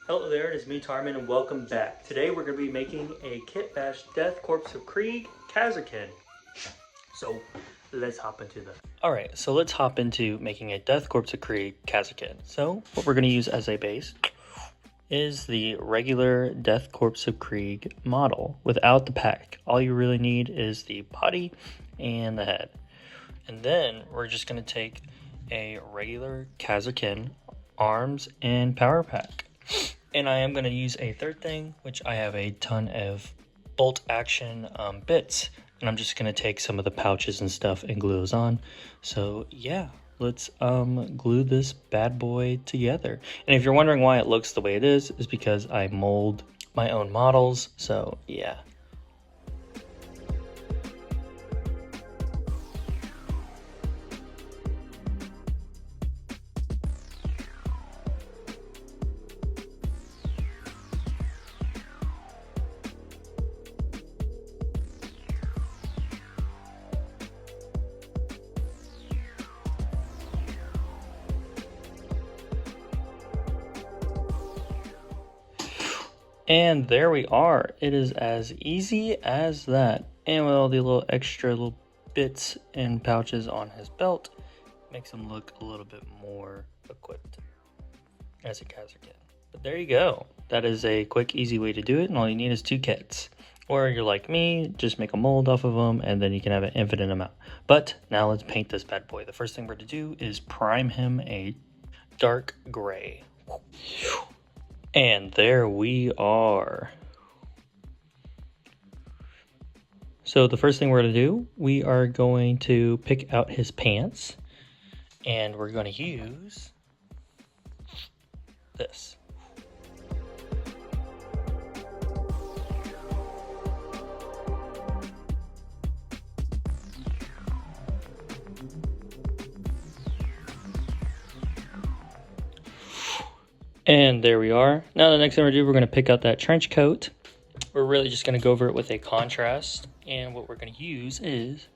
Hello there, it is me Tarman and welcome back. Today we're going to be making a Kitbash Death Korps of Krieg kasrkin. So let's hop into that. Alright, so let's hop into making a Death Korps of Krieg kasrkin. So what we're going to use as a base is the regular Death Korps of Krieg model without the pack. All you really need is the body and the head. And then we're just going to take a regular kasrkin arms and power pack. And I am going to use a third thing, which I have a ton of bolt action bits. And I'm just going to take some of the pouches and stuff and glue those on. So yeah, let's glue this bad boy together. And if you're wondering why it looks the way it is because I mold my own models. So yeah. And there we are. It is as easy as that. And with all the little extra little bits and pouches on his belt, makes him look a little bit more equipped as a kasrkin. But there you go. That is a quick, easy way to do it. And all you need is 2 kits. Or you're like me, just make a mold off of them and then you can have an infinite amount. But now let's paint this bad boy. The first thing we're going to do is prime him a dark gray. And there we are. So the first thing we're going to do, we are going to pick out his pants. And we're going to use this. And there we are. Now the next thing we're going to do, we're going to pick out that trench coat. We're really just going to go over it with a contrast. And what we're going to use is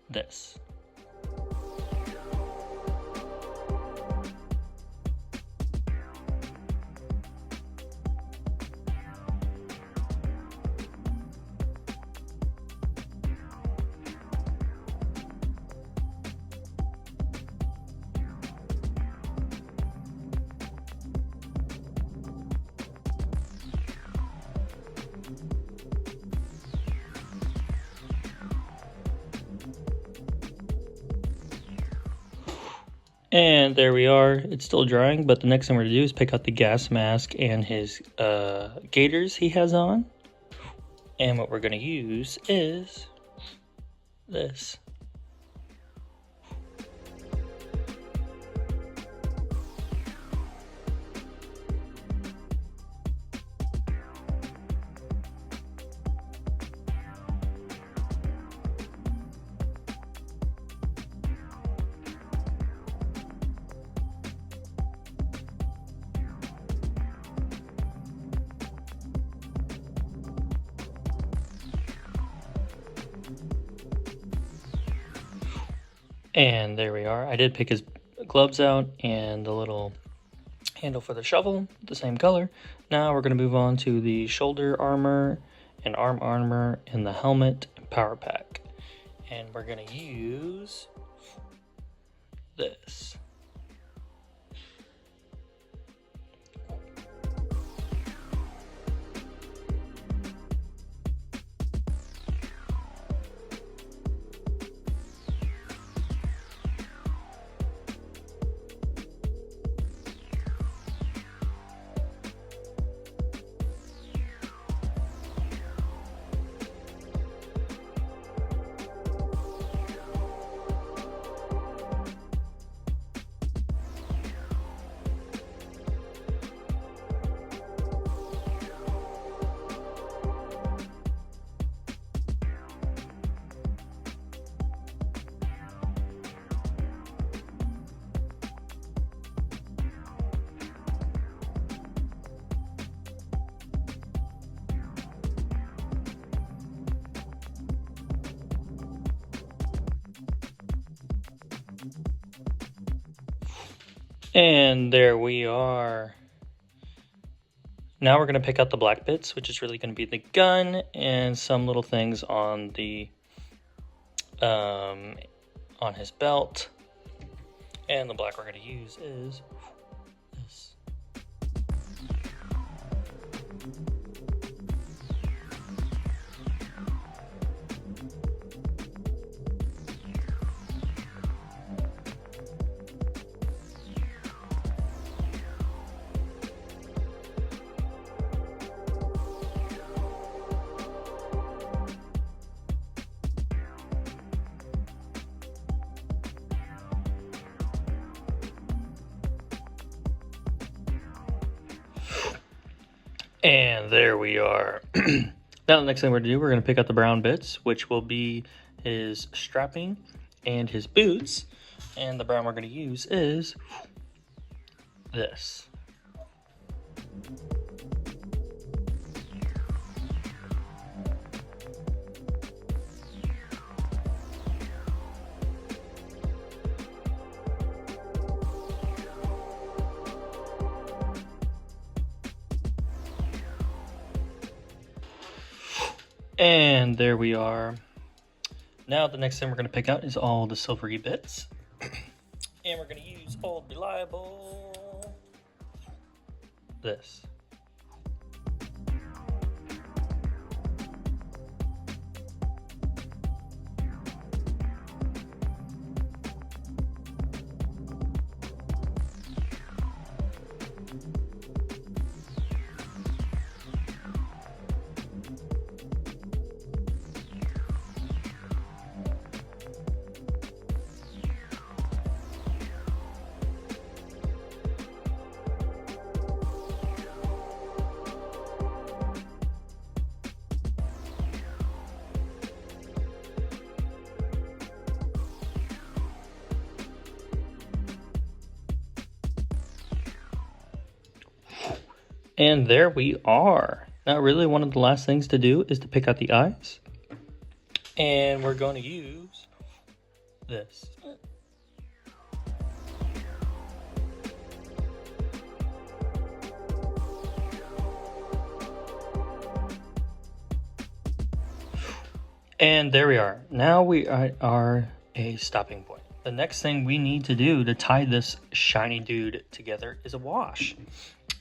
this. And there we are. It's still drying, but the next thing we're going to do is pick out the gas mask and his gaiters he has on. And what we're going to use is this. And there we are. I did pick his gloves out and the little handle for the shovel, the same color. Now we're going to move on to the shoulder armor and arm armor and the helmet and power pack. And we're going to use this. And there we are. Now we're going to pick out the black bits, which is really going to be the gun and some little things on the on his belt. And the black we're going to use is this. And there we are. Now the next thing we're going to do, we're going to pick out the brown bits, which will be his strapping and his boots. And the brown we're going to use is this. And there we are. Now the next thing we're going to pick out is all the silvery bits. And we're going to use old reliable this. And there we are. Now really one of the last things to do is to pick out the eyes. And we're going to use this. And there we are. Now we are a stopping point. The next thing we need to do to tie this shiny dude together is a wash.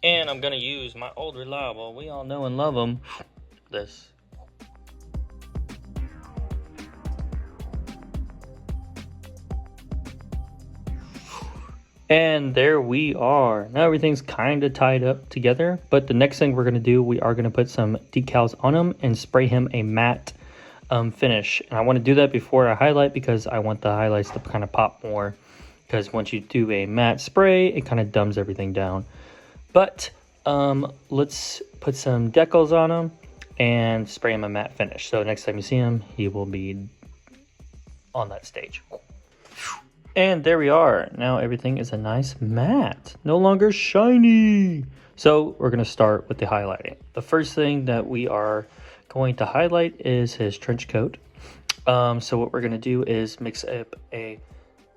And I'm going to use my old reliable, we all know and love him, this. And there we are. Now everything's kind of tied up together, but the next thing we're going to do, we are going to put some decals on him and spray him a matte finish. And I want to do that before I highlight because I want the highlights to kind of pop more. Because once you do a matte spray, it kind of dumbs everything down. But let's put some decals on him and spray him a matte finish. So next time you see him, he will be on that stage. And there we are. Now everything is a nice matte, no longer shiny. So we're going to start with the highlighting. The first thing that we are going to highlight is his trench coat. So what we're going to do is mix up a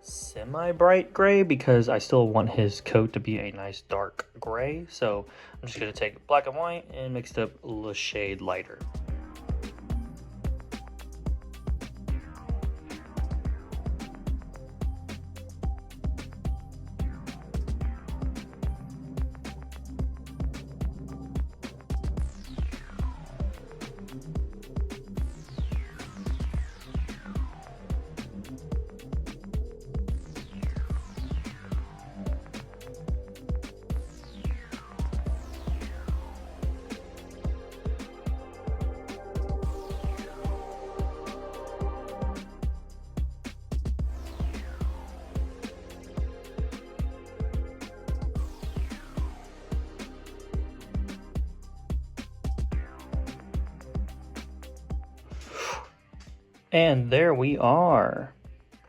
semi-bright gray because I still want his coat to be a nice dark gray. So I'm just going to take black and white and mix it up a little shade lighter. And there we are.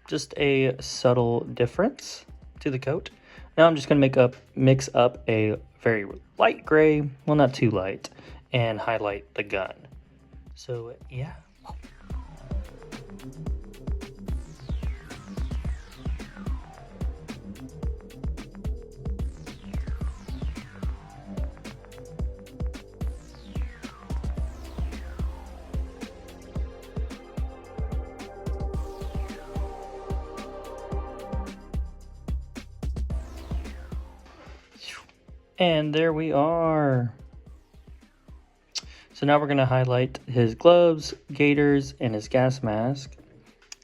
Just a subtle difference to the coat. Now I'm just going to mix up a very light gray, well not too light, and highlight the gun. So yeah. And there we are. So now we're going to highlight his gloves, gaiters, and his gas mask.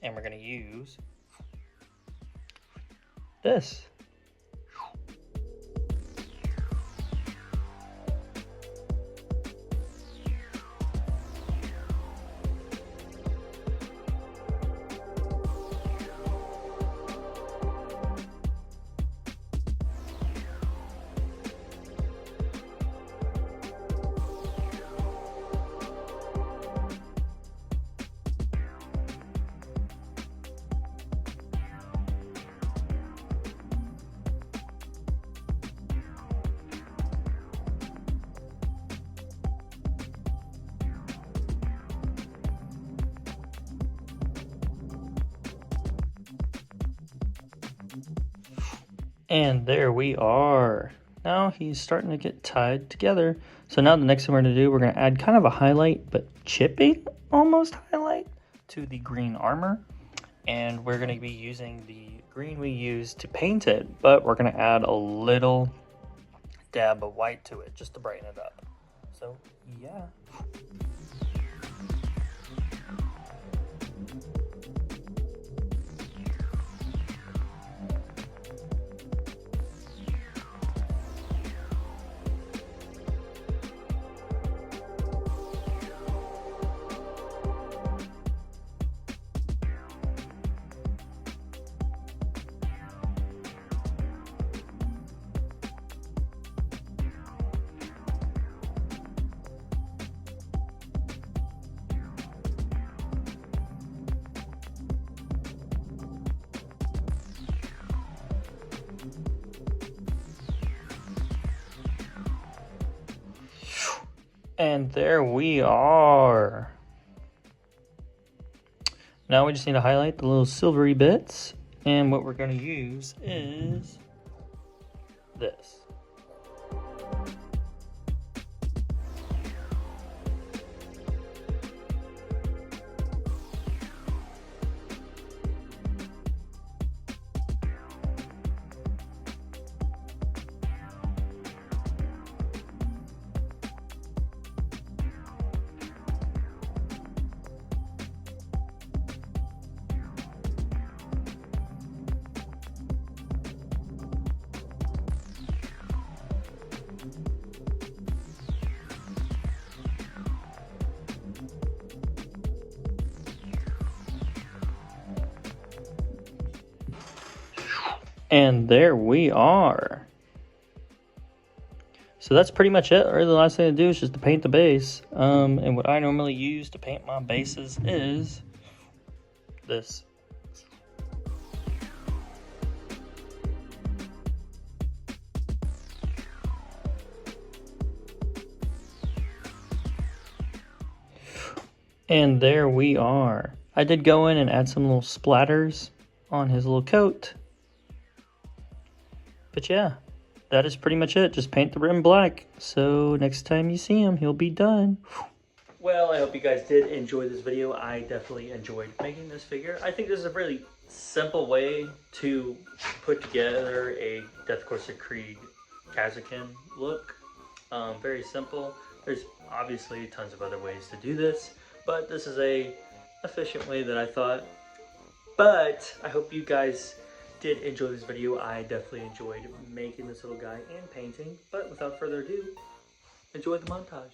And we're going to use this. And there we are. Now he's starting to get tied together. So now the next thing we're going to do, we're going to add kind of a highlight, but chipping almost highlight to the green armor. And we're going to be using the green we used to paint it, but we're going to add a little dab of white to it just to brighten it up. So yeah. And there we are. Now we just need to highlight the little silvery bits. And what we're going to use is this. And there we are. So that's pretty much it. Or the last thing to do is just to paint the base. And what I normally use to paint my bases is this. And there we are. I did go in and add some little splatters on his little coat. But yeah, that is pretty much it. Just paint the rim black. So next time you see him, he'll be done. Well, I hope you guys did enjoy this video. I definitely enjoyed making this figure. I think this is a really simple way to put together a Death Korps of Krieg kasrkin look. Very simple. There's obviously tons of other ways to do this, but this is a efficient way that I thought. But I hope you guys did enjoy this video. I definitely enjoyed making this little guy and painting. But without further ado, enjoy the montage.